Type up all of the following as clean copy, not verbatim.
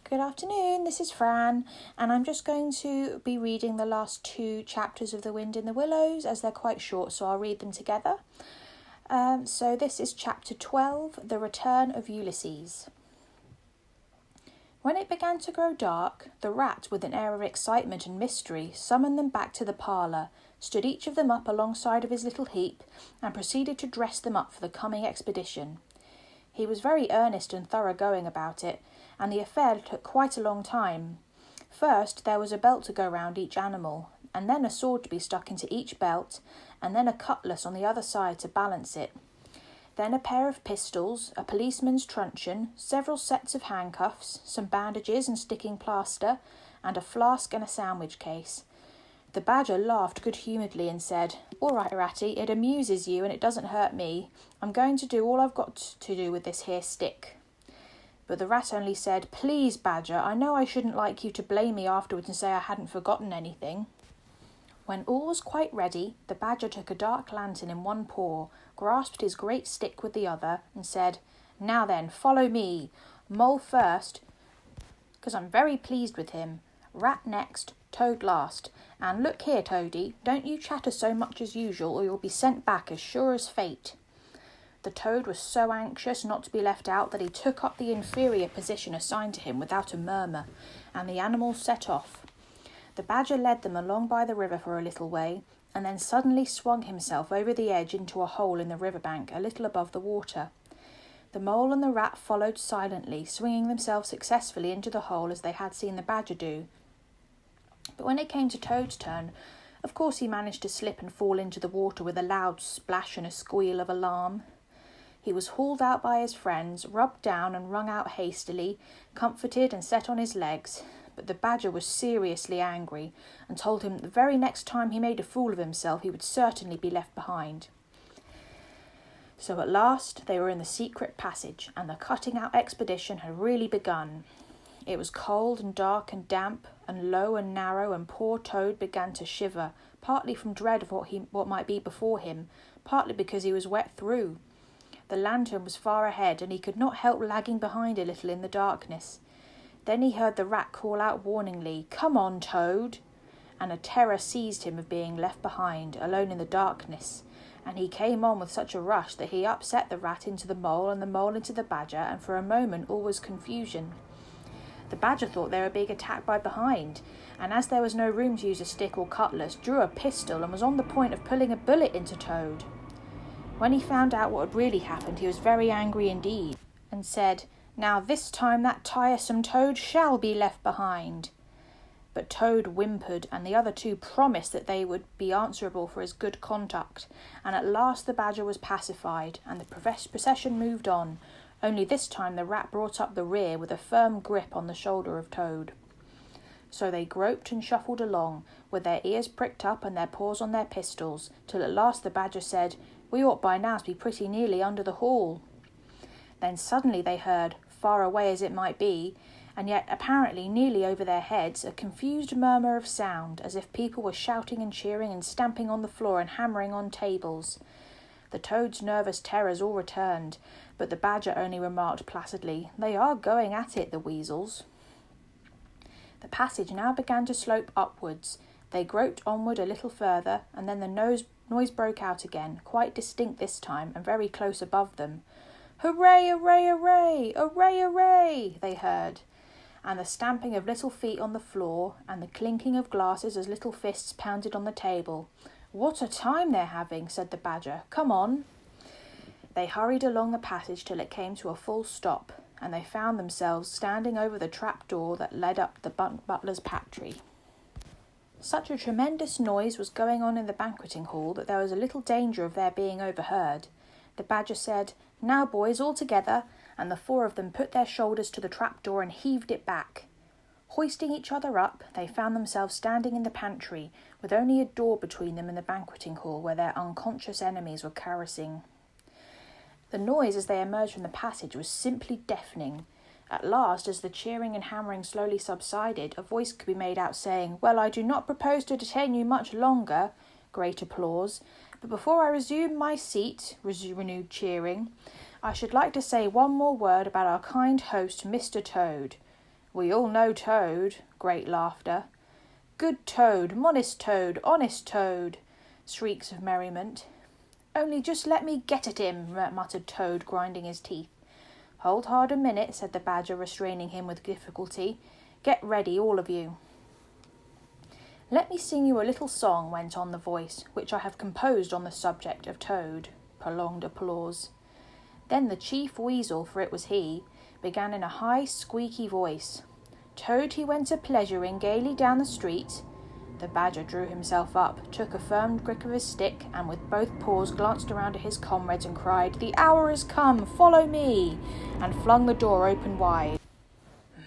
Good afternoon, this is Fran, and I'm just going to be reading the last 2 chapters of The Wind in the Willows, as they're quite short, so I'll read them together. So this is chapter 12, The Return of Ulysses. When it began to grow dark, the rat, with an air of excitement and mystery, summoned them back to the parlour, stood each of them up alongside of his little heap, and proceeded to dress them up for the coming expedition. He was very earnest and thoroughgoing about it, and the affair took quite a long time. First, there was a belt to go round each animal, and then a sword to be stuck into each belt, and then a cutlass on the other side to balance it. Then a pair of pistols, a policeman's truncheon, several sets of handcuffs, some bandages and sticking plaster, and a flask and a sandwich case. The badger laughed good-humouredly and said, "All right, Ratty, it amuses you and it doesn't hurt me. I'm going to do all I've got to do with this here stick." But the rat only said, "Please, Badger, I know I shouldn't like you to blame me afterwards and say I hadn't forgotten anything." When all was quite ready, the badger took a dark lantern in one paw, grasped his great stick with the other, and said, "Now then, follow me. Mole first, 'cause I'm very pleased with him. Rat next, Toad last. And look here, Toady, don't you chatter so much as usual, or you'll be sent back as sure as fate." The toad was so anxious not to be left out that he took up the inferior position assigned to him without a murmur, and the animals set off. The badger led them along by the river for a little way, and then suddenly swung himself over the edge into a hole in the riverbank a little above the water. The mole and the rat followed silently, swinging themselves successfully into the hole as they had seen the badger do. But when it came to Toad's turn, of course he managed to slip and fall into the water with a loud splash and a squeal of alarm. He was hauled out by his friends, rubbed down and wrung out hastily, comforted and set on his legs, but the badger was seriously angry and told him that the very next time he made a fool of himself he would certainly be left behind. So at last they were in the secret passage, and the cutting-out expedition had really begun. It was cold and dark and damp and low and narrow, and poor Toad began to shiver, partly from dread of what might be before him, partly because he was wet through. The lantern was far ahead, and he could not help lagging behind a little in the darkness. Then he heard the rat call out warningly, "Come on, Toad!" and a terror seized him of being left behind, alone in the darkness, and he came on with such a rush that he upset the rat into the mole and the mole into the badger, and for a moment all was confusion. The badger thought they were being attacked by behind, and as there was no room to use a stick or cutlass, drew a pistol and was on the point of pulling a bullet into Toad. When he found out what had really happened, he was very angry indeed, and said, "Now this time that tiresome Toad shall be left behind." But Toad whimpered, and the other two promised that they would be answerable for his good conduct, and at last the badger was pacified, and the procession moved on, only this time the rat brought up the rear with a firm grip on the shoulder of Toad. So they groped and shuffled along, with their ears pricked up and their paws on their pistols, till at last the badger said, "We ought by now to be pretty nearly under the hall." Then suddenly they heard, far away as it might be, and yet apparently nearly over their heads, a confused murmur of sound, as if people were shouting and cheering and stamping on the floor and hammering on tables. The Toad's nervous terrors all returned, but the badger only remarked placidly, "They are going at it, the weasels." The passage now began to slope upwards. They groped onward a little further, and then the noise broke out again, quite distinct this time, and very close above them. "Hooray, hooray, hooray! Hooray, hooray!" they heard, and the stamping of little feet on the floor, and the clinking of glasses as little fists pounded on the table. "What a time they're having," said the badger. "Come on." They hurried along the passage till it came to a full stop, and they found themselves standing over the trap door that led up the butler's pantry. Such a tremendous noise was going on in the banqueting hall that there was a little danger of their being overheard. The badger said, "Now, boys, all together," and the 4 of them put their shoulders to the trap-door and heaved it back. Hoisting each other up, they found themselves standing in the pantry, with only a door between them and the banqueting hall where their unconscious enemies were carousing. The noise as they emerged from the passage was simply deafening. At last, as the cheering and hammering slowly subsided, a voice could be made out saying, "Well, I do not propose to detain you much longer," great applause, "but before I resume my seat," renewed cheering, "I should like to say one more word about our kind host, Mr. Toad." We all know Toad. Great laughter. Good Toad, modest Toad, honest Toad. Shrieks of merriment. Only just let me get at him, muttered Toad, grinding his teeth. Hold hard a minute, said the Badger, restraining him with difficulty. Get ready, all of you. Let me sing you a little song, went on the voice, which I have composed on the subject of Toad. Prolonged applause. Then the chief weasel, for it was he, began in a high, squeaky voice. Toad he went a-pleasuring gaily down the street. The Badger drew himself up, took a firm grip of his stick, and with both paws glanced around at his comrades and cried, The hour is come, follow me, and flung the door open wide.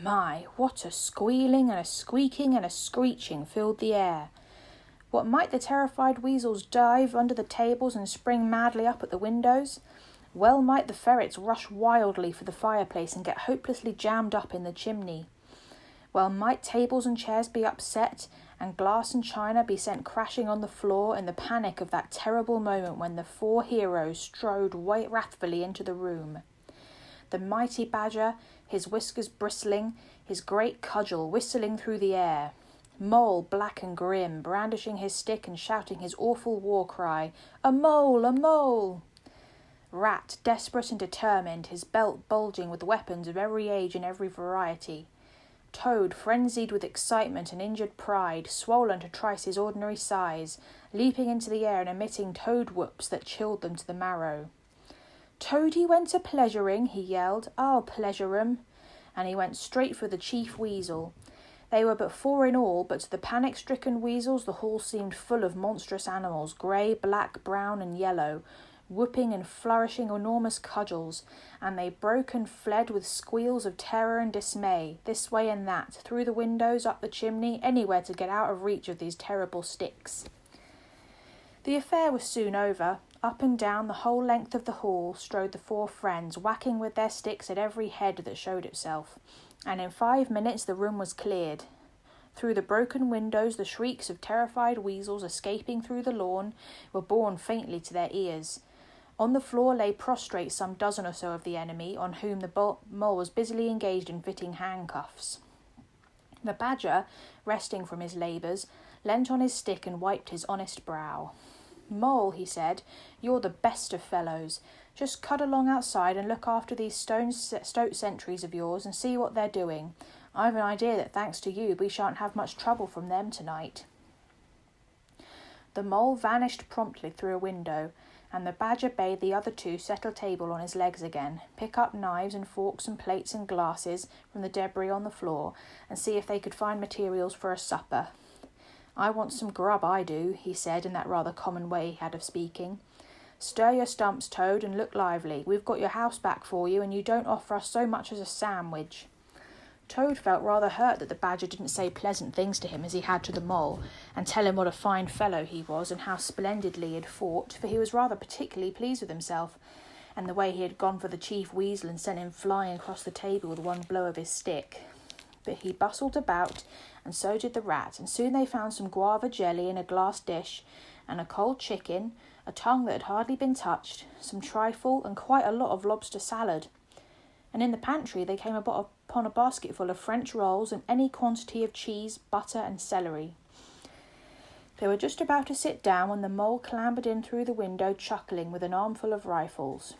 My, what a squealing and a squeaking and a screeching filled the air. What might the terrified weasels dive under the tables and spring madly up at the windows? Well might the ferrets rush wildly for the fireplace and get hopelessly jammed up in the chimney. Well might tables and chairs be upset, and glass and china be sent crashing on the floor in the panic of that terrible moment when the four heroes strode wrathfully into the room. The mighty Badger, his whiskers bristling, his great cudgel whistling through the air. Mole, black and grim, brandishing his stick and shouting his awful war cry, A mole! A mole! Rat, desperate and determined, his belt bulging with weapons of every age and every variety. Toad, frenzied with excitement and injured pride, swollen to twice his ordinary size, leaping into the air and emitting toad whoops that chilled them to the marrow. Toady went a-pleasuring, he yelled, I'll pleasure 'em. And he went straight for the chief weasel. They were but four in all, but to the panic-stricken weasels the hall seemed full of monstrous animals, grey, black, brown and yellow, whooping and flourishing enormous cudgels, and they broke and fled with squeals of terror and dismay, this way and that, through the windows, up the chimney, anywhere to get out of reach of these terrible sticks. The affair was soon over. Up and down the whole length of the hall strode the four friends, whacking with their sticks at every head that showed itself, and in 5 minutes the room was cleared. Through the broken windows the shrieks of terrified weasels escaping through the lawn were borne faintly to their ears. On the floor lay prostrate some dozen or so of the enemy, on whom the mole was busily engaged in fitting handcuffs. The Badger, resting from his labours, leant on his stick and wiped his honest brow. Mole, he said, you're the best of fellows. Just cut along outside and look after these stoat sentries of yours and see what they're doing. I've an idea that thanks to you we shan't have much trouble from them tonight. The Mole vanished promptly through a window, and the Badger bade the other two set a table on his legs again, pick up knives and forks and plates and glasses from the debris on the floor, and see if they could find materials for a supper. I want some grub, I do, he said in that rather common way he had of speaking. Stir your stumps, Toad, and look lively. We've got your house back for you, and you don't offer us so much as a sandwich. Toad felt rather hurt that the Badger didn't say pleasant things to him as he had to the Mole, and tell him what a fine fellow he was and how splendidly he had fought, for he was rather particularly pleased with himself, and the way he had gone for the chief weasel and sent him flying across the table with one blow of his stick. But he bustled about, and so did the rat, and soon they found some guava jelly in a glass dish, and a cold chicken, a tongue that had hardly been touched, some trifle, and quite a lot of lobster salad. And in the pantry they came upon a basketful of French rolls and any quantity of cheese, butter, and celery. They were just about to sit down when the Mole clambered in through the window, chuckling, with an armful of rifles.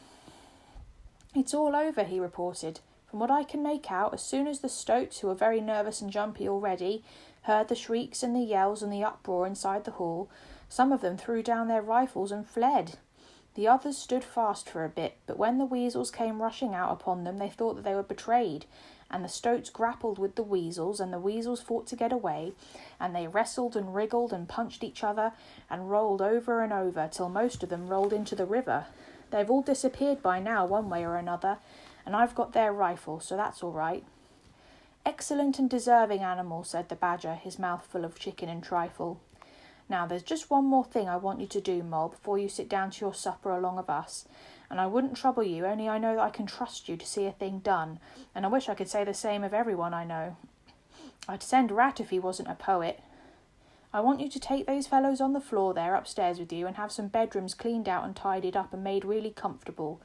It's all over, he reported. From what I can make out, as soon as the stoats, who were very nervous and jumpy already, heard the shrieks and the yells and the uproar inside the hall, some of them threw down their rifles and fled. The others stood fast for a bit, but when the weasels came rushing out upon them, they thought that they were betrayed, and the stoats grappled with the weasels, and the weasels fought to get away, and they wrestled and wriggled and punched each other, and rolled over and over, till most of them rolled into the river. They've all disappeared by now, one way or another, and I've got their rifle, so that's all right. Excellent and deserving animal, said the Badger, his mouth full of chicken and trifle. Now, there's just one more thing I want you to do, Mole, before you sit down to your supper along of us, and I wouldn't trouble you, only I know that I can trust you to see a thing done, and I wish I could say the same of everyone I know. I'd send Rat if he wasn't a poet. I want you to take those fellows on the floor there upstairs with you and have some bedrooms cleaned out and tidied up and made really comfortable.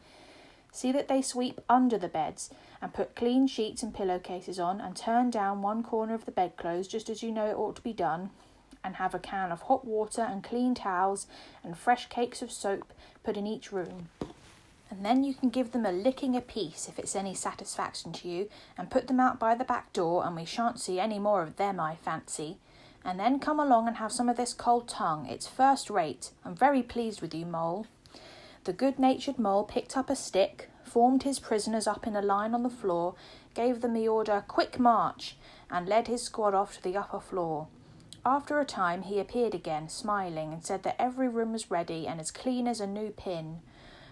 See that they sweep under the beds, and put clean sheets and pillowcases on, and turn down one corner of the bedclothes just as you know it ought to be done, and have a can of hot water and clean towels and fresh cakes of soap put in each room. And then you can give them a licking apiece if it's any satisfaction to you, and put them out by the back door, and we shan't see any more of them, I fancy. And then come along and have some of this cold tongue. It's first rate. I'm very pleased with you, Mole." The good-natured Mole picked up a stick, formed his prisoners up in a line on the floor, gave them the order, "Quick march," and led his squad off to the upper floor. After a time he appeared again, smiling, and said that every room was ready and as clean as a new pin.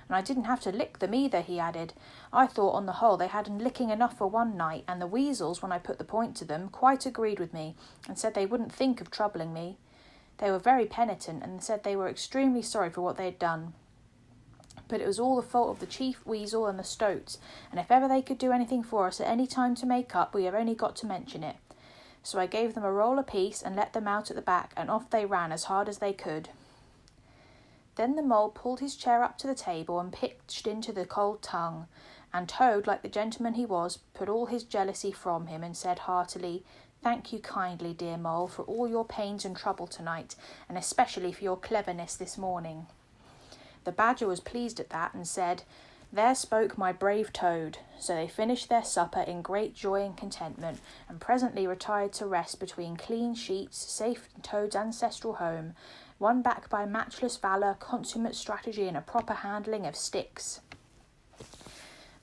"And I didn't have to lick them either," he added. "I thought on the whole they had licking enough for one night, and the weasels, when I put the point to them, quite agreed with me, and said they wouldn't think of troubling me. They were very penitent, and said they were extremely sorry for what they had done. But it was all the fault of the chief weasel and the stoats, and if ever they could do anything for us at any time to make up, we have only got to mention it. So I gave them a roll apiece and let them out at the back, and off they ran as hard as they could." Then the Mole pulled his chair up to the table and pitched into the cold tongue, and Toad, like the gentleman he was, put all his jealousy from him and said heartily, "Thank you kindly, dear Mole, for all your pains and trouble tonight, and especially for your cleverness this morning." The Badger was pleased at that and said, "There spoke my brave Toad." So they finished their supper in great joy and contentment, and presently retired to rest between clean sheets, safe in Toad's ancestral home, won back by matchless valour, consummate strategy, and a proper handling of sticks.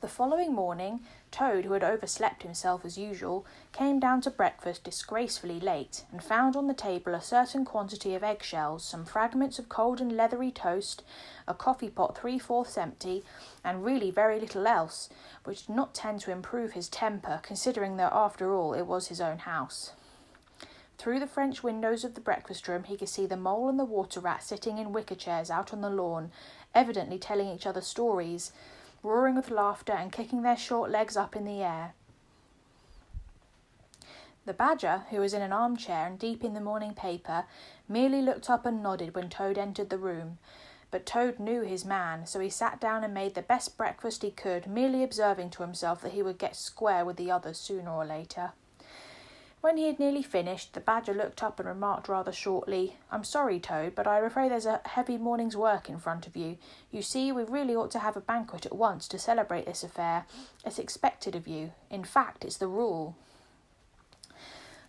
The following morning, Toad, who had overslept himself as usual, came down to breakfast disgracefully late, and found on the table a certain quantity of eggshells, some fragments of cold and leathery toast, a coffee-pot 3/4 empty, and really very little else, which did not tend to improve his temper, considering that, after all, it was his own house. Through the French windows of the breakfast-room he could see the Mole and the Water-Rat sitting in wicker chairs out on the lawn, evidently telling each other stories, roaring with laughter and kicking their short legs up in the air. The Badger, who was in an armchair and deep in the morning paper, merely looked up and nodded when Toad entered the room. But Toad knew his man, so he sat down and made the best breakfast he could, merely observing to himself that he would get square with the others sooner or later. When he had nearly finished, the Badger looked up and remarked rather shortly, "I'm sorry, Toad, but I'm afraid there's a heavy morning's work in front of you. You see, we really ought to have a banquet at once to celebrate this affair. It's expected of you. In fact, it's the rule."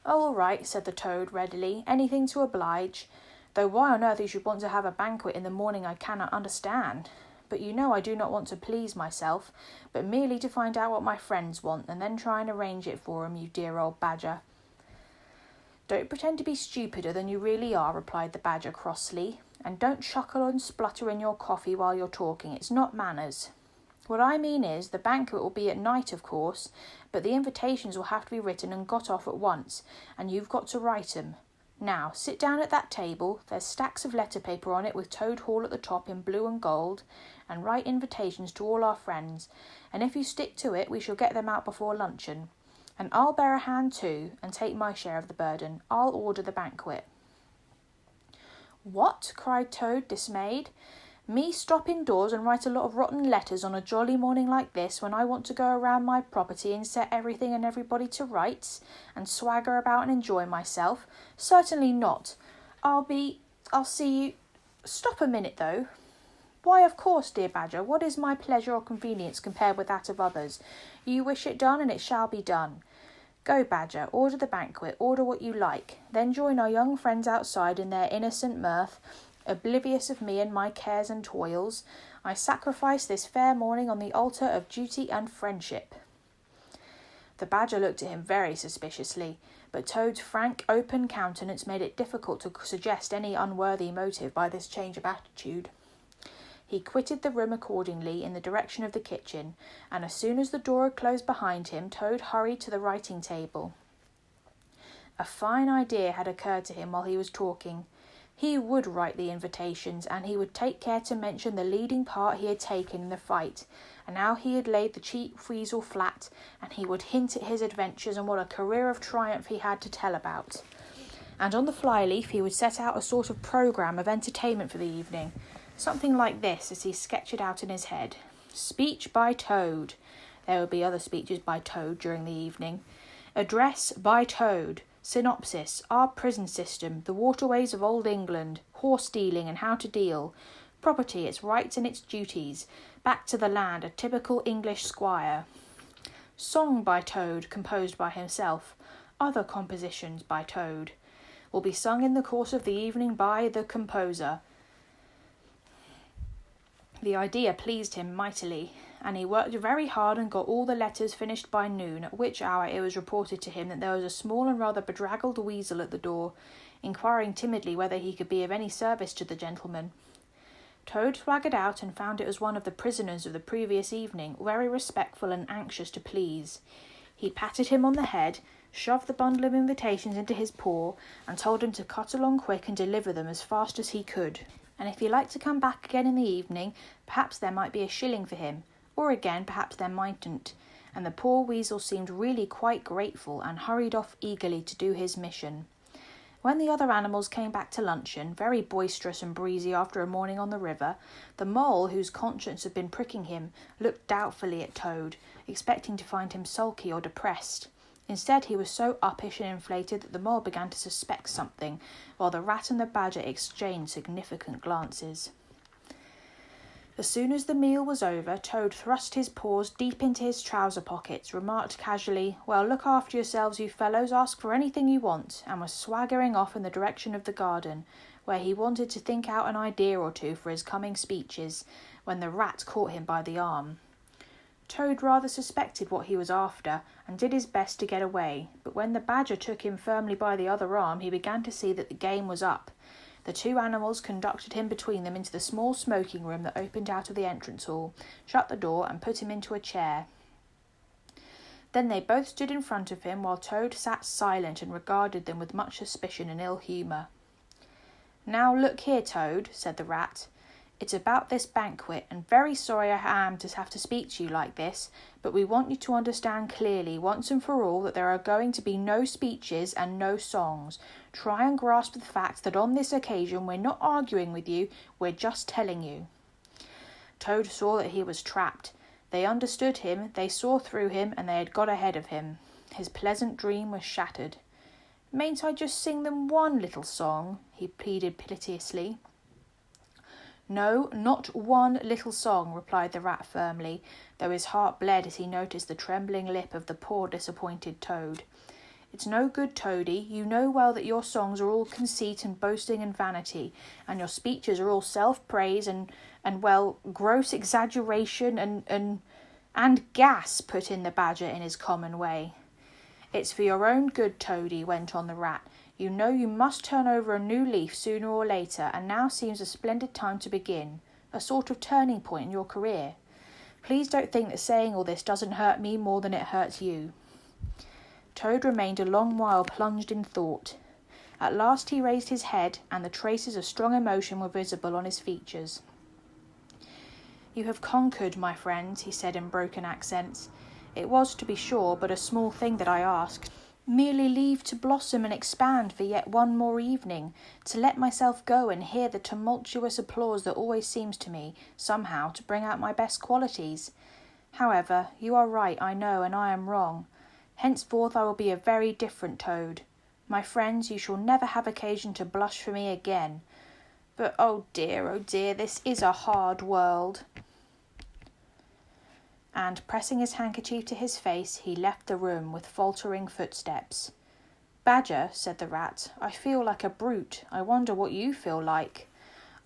"Oh, all right," said the Toad readily. "Anything to oblige. Though why on earth you should want to have a banquet in the morning I cannot understand. But you know I do not want to please myself, but merely to find out what my friends want, and then try and arrange it for 'em, you dear old Badger." "Don't pretend to be stupider than you really are," replied the Badger crossly, "and don't chuckle and splutter in your coffee while you're talking. It's not manners. What I mean is, the banquet will be at night, of course, but the invitations will have to be written and got off at once, and you've got to write 'em. Now, sit down at that table, there's stacks of letter paper on it with Toad Hall at the top in blue and gold, and write invitations to all our friends, and if you stick to it, we shall get them out before luncheon. And I'll bear a hand too, and take my share of the burden. I'll order the banquet." "What?" cried Toad, dismayed. "Me stop indoors and write a lot of rotten letters on a jolly morning like this, when I want to go around my property and set everything and everybody to rights, and swagger about and enjoy myself? Certainly not. I'll see you... Stop a minute, though. Why, of course, dear Badger, what is my pleasure or convenience compared with that of others? You wish it done, and it shall be done. Go, Badger, order the banquet, order what you like. Then join our young friends outside in their innocent mirth, oblivious of me and my cares and toils. I sacrifice this fair morning on the altar of duty and friendship." The Badger looked at him very suspiciously, but Toad's frank, open countenance made it difficult to suggest any unworthy motive by this change of attitude. He quitted the room accordingly in the direction of the kitchen, and as soon as the door had closed behind him, Toad hurried to the writing table. A fine idea had occurred to him while he was talking. He would write the invitations, and he would take care to mention the leading part he had taken in the fight, and how he had laid the chief weasel flat, and he would hint at his adventures and what a career of triumph he had to tell about. And on the flyleaf he would set out a sort of programme of entertainment for the evening, something like this as he sketched it out in his head. Speech by Toad. There would be other speeches by Toad during the evening. Address by Toad. Synopsis. Our prison system. The waterways of Old England. Horse dealing and how to deal. Property, its rights and its duties. Back to the land, a typical English squire. Song by Toad, composed by himself. Other compositions by Toad. Will be sung in the course of the evening by the composer. The idea pleased him mightily, and he worked very hard and got all the letters finished by noon, at which hour it was reported to him that there was a small and rather bedraggled weasel at the door, inquiring timidly whether he could be of any service to the gentleman. Toad swaggered out and found it was one of the prisoners of the previous evening, very respectful and anxious to please. He patted him on the head, shoved the bundle of invitations into his paw, and told him to cut along quick and deliver them as fast as he could. And if he liked to come back again in the evening, perhaps there might be a shilling for him, or again perhaps there mightn't, and the poor weasel seemed really quite grateful and hurried off eagerly to do his mission. When the other animals came back to luncheon, very boisterous and breezy after a morning on the river, the mole, whose conscience had been pricking him, looked doubtfully at Toad, expecting to find him sulky or depressed. Instead, he was so uppish and inflated that the mole began to suspect something, while the rat and the badger exchanged significant glances. As soon as the meal was over, Toad thrust his paws deep into his trouser pockets, remarked casually, "Well, look after yourselves, you fellows, ask for anything you want," and was swaggering off in the direction of the garden, where he wanted to think out an idea or two for his coming speeches, when the rat caught him by the arm. Toad rather suspected what he was after, and did his best to get away, but when the badger took him firmly by the other arm, he began to see that the game was up. The two animals conducted him between them into the small smoking room that opened out of the entrance hall, shut the door, and put him into a chair. Then they both stood in front of him, while Toad sat silent and regarded them with much suspicion and ill humour. "Now look here, Toad," said the rat. "It's about this banquet, and very sorry I am to have to speak to you like this, but we want you to understand clearly, once and for all, that there are going to be no speeches and no songs. Try and grasp the fact that on this occasion we're not arguing with you, we're just telling you." Toad saw that he was trapped. They understood him, they saw through him, and they had got ahead of him. His pleasant dream was shattered. "Mayn't I just sing them one little song?" he pleaded piteously. "No, not one little song," replied the rat firmly, though his heart bled as he noticed the trembling lip of the poor disappointed Toad. "It's no good, Toady. You know well that your songs are all conceit and boasting and vanity, and your speeches are all self-praise and gross exaggeration and gas," put in the badger in his common way. "It's for your own good, Toady," went on the rat. "You know you must turn over a new leaf sooner or later, and now seems a splendid time to begin, a sort of turning point in your career. Please don't think that saying all this doesn't hurt me more than it hurts you." Toad remained a long while plunged in thought. At last he raised his head, and the traces of strong emotion were visible on his features. "You have conquered, my friends," he said in broken accents. "It was, to be sure, but a small thing that I asked. Merely leave to blossom and expand for yet one more evening, to let myself go and hear the tumultuous applause that always seems to me, somehow, to bring out my best qualities. However, you are right, I know, and I am wrong. Henceforth I will be a very different Toad. My friends, you shall never have occasion to blush for me again. But oh dear, this is a hard world." And, pressing his handkerchief to his face, he left the room with faltering footsteps. "Badger," said the rat, "I feel like a brute. I wonder what you feel like."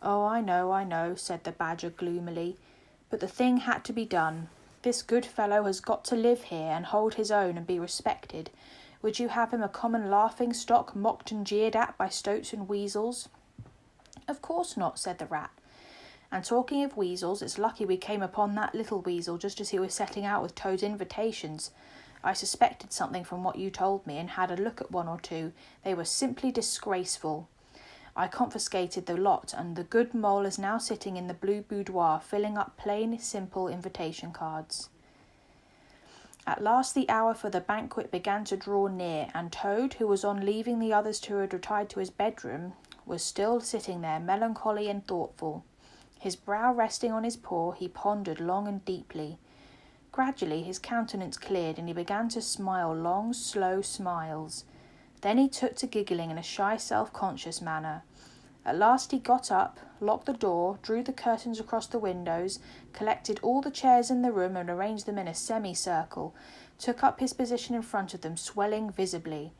"Oh, I know," said the badger gloomily. "But the thing had to be done. This good fellow has got to live here and hold his own and be respected. Would you have him a common laughing-stock, mocked and jeered at by stoats and weasels?" "Of course not," said the rat. "And talking of weasels, it's lucky we came upon that little weasel just as he was setting out with Toad's invitations. I suspected something from what you told me and had a look at one or two. They were simply disgraceful. I confiscated the lot, and the good mole is now sitting in the blue boudoir filling up plain, simple invitation cards." At last the hour for the banquet began to draw near, and Toad, who was on leaving the others who had retired to his bedroom, was still sitting there melancholy and thoughtful. His brow resting on his paw, he pondered long and deeply. Gradually his countenance cleared, and he began to smile long, slow smiles. Then he took to giggling in a shy, self-conscious manner. At last he got up, locked the door, drew the curtains across the windows, collected all the chairs in the room and arranged them in a semicircle, took up his position in front of them, swelling visibly.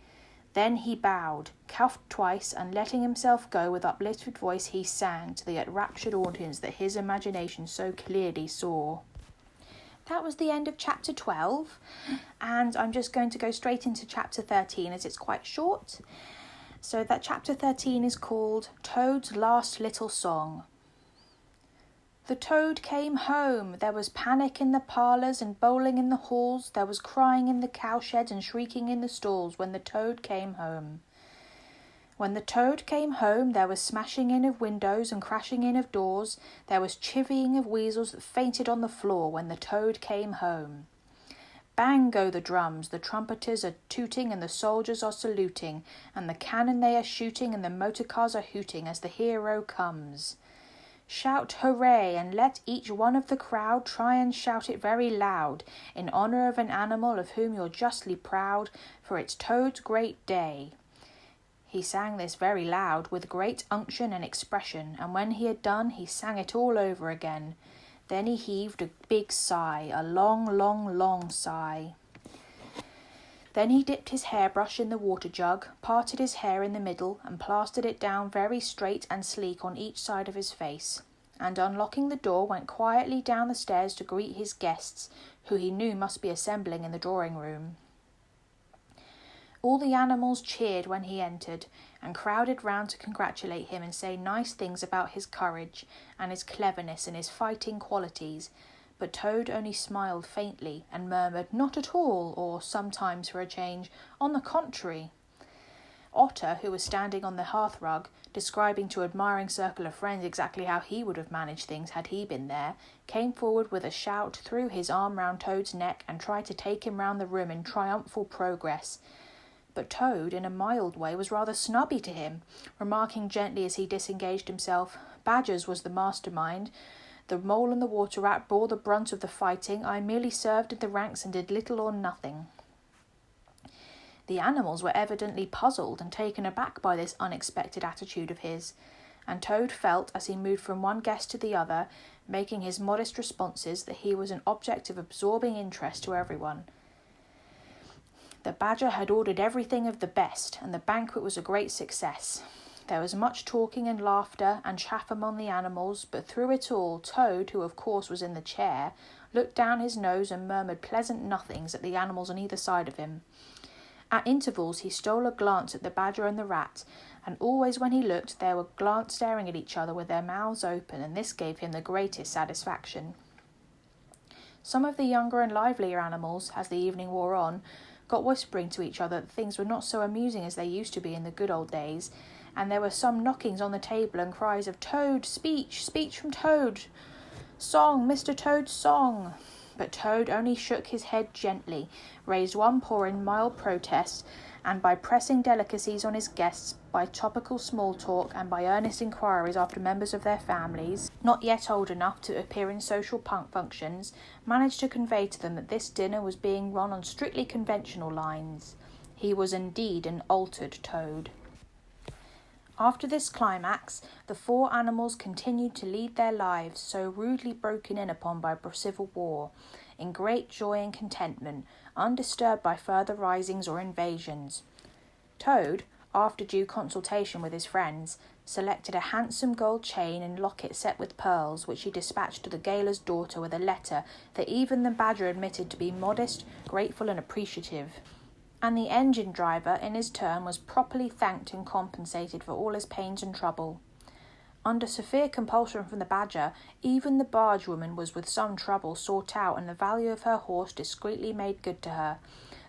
Then he bowed, coughed twice, and letting himself go with uplifted voice, he sang to the enraptured audience that his imagination so clearly saw. That was the end of chapter 12, and I'm just going to go straight into chapter 13 as it's quite short. So that chapter 13 is called Toad's Last Little Song. The toad came home. There was panic in the parlours and bowling in the halls. There was crying in the cowsheds and shrieking in the stalls when the toad came home. When the toad came home, there was smashing in of windows and crashing in of doors. There was chivying of weasels that fainted on the floor when the toad came home. Bang go the drums, the trumpeters are tooting and the soldiers are saluting, and the cannon they are shooting and the motor cars are hooting as the hero comes. Shout hooray, and let each one of the crowd try and shout it very loud, in honour of an animal of whom you're justly proud, for it's Toad's great day. He sang this very loud, with great unction and expression, and when he had done, he sang it all over again. Then he heaved a big sigh, a long, long, long sigh. Then he dipped his hairbrush in the water jug, parted his hair in the middle, and plastered it down very straight and sleek on each side of his face, and unlocking the door, went quietly down the stairs to greet his guests, who he knew must be assembling in the drawing-room. All the animals cheered when he entered, and crowded round to congratulate him and say nice things about his courage and his cleverness and his fighting qualities, but Toad only smiled faintly and murmured, "Not at all," or sometimes for a change, "On the contrary." Otter, who was standing on the hearthrug, describing to admiring circle of friends exactly how he would have managed things had he been there, came forward with a shout, threw his arm round Toad's neck, and tried to take him round the room in triumphal progress. But Toad, in a mild way, was rather snubby to him, remarking gently as he disengaged himself, "Badgers was the mastermind. The mole and the water rat bore the brunt of the fighting. I merely served in the ranks and did little or nothing." The animals were evidently puzzled and taken aback by this unexpected attitude of his, and Toad felt, as he moved from one guest to the other, making his modest responses, that he was an object of absorbing interest to everyone. The Badger had ordered everything of the best, and the banquet was a great success. There was much talking and laughter and chaff among the animals, but through it all, Toad, who of course was in the chair, looked down his nose and murmured pleasant nothings at the animals on either side of him. At intervals he stole a glance at the Badger and the Rat, and always when he looked they were staring at each other with their mouths open, and this gave him the greatest satisfaction. Some of the younger and livelier animals, as the evening wore on, got whispering to each other that things were not so amusing as they used to be in the good old days, and there were some knockings on the table and cries of "Toad, speech, speech from Toad, song, Mr. Toad's song." But Toad only shook his head gently, raised one paw in mild protest, and by pressing delicacies on his guests, by topical small talk, and by earnest inquiries after members of their families, not yet old enough to appear in social functions, managed to convey to them that this dinner was being run on strictly conventional lines. He was indeed an altered Toad. After this climax, the four animals continued to lead their lives, so rudely broken in upon by civil war, in great joy and contentment, undisturbed by further risings or invasions. Toad, after due consultation with his friends, selected a handsome gold chain and locket set with pearls, which he dispatched to the gaoler's daughter with a letter that even the Badger admitted to be modest, grateful and appreciative. And the engine driver, in his turn, was properly thanked and compensated for all his pains and trouble. Under severe compulsion from the Badger, even the barge woman was with some trouble sought out, and the value of her horse discreetly made good to her,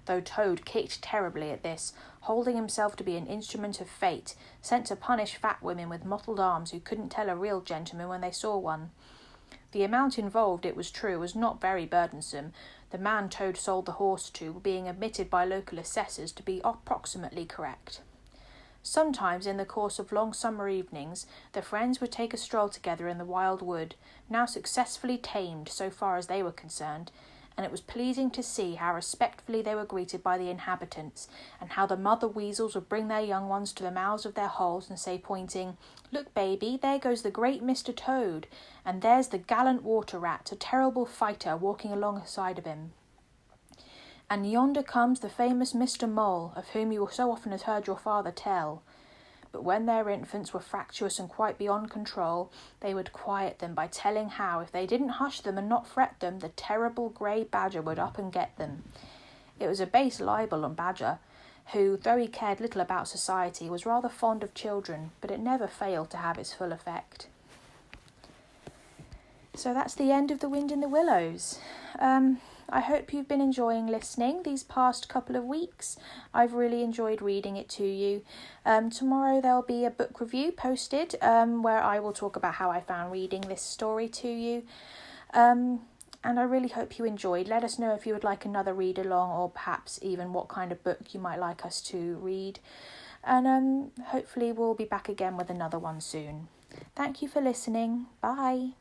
though Toad kicked terribly at this, holding himself to be an instrument of fate, sent to punish fat women with mottled arms who couldn't tell a real gentleman when they saw one. The amount involved, it was true, was not very burdensome, the man Toad sold the horse to being admitted by local assessors to be approximately correct. Sometimes, in the course of long summer evenings, the friends would take a stroll together in the wild wood, now successfully tamed so far as they were concerned, and it was pleasing to see how respectfully they were greeted by the inhabitants, and how the mother weasels would bring their young ones to the mouths of their holes and say, pointing, "Look, baby, there goes the great Mr. Toad, and there's the gallant water rat, a terrible fighter, walking alongside of him. And yonder comes the famous Mr. Mole, of whom you so often have heard your father tell." But when their infants were fractious and quite beyond control, they would quiet them by telling how, if they didn't hush them and not fret them, the terrible grey badger would up and get them. It was a base libel on Badger, who, though he cared little about society, was rather fond of children, but it never failed to have its full effect. So that's the end of The Wind in the Willows. I hope you've been enjoying listening these past couple of weeks. I've really enjoyed reading it to you. Tomorrow there'll be a book review posted where I will talk about how I found reading this story to you. And I really hope you enjoyed. Let us know if you would like another read along, or perhaps even what kind of book you might like us to read. And hopefully we'll be back again with another one soon. Thank you for listening. Bye.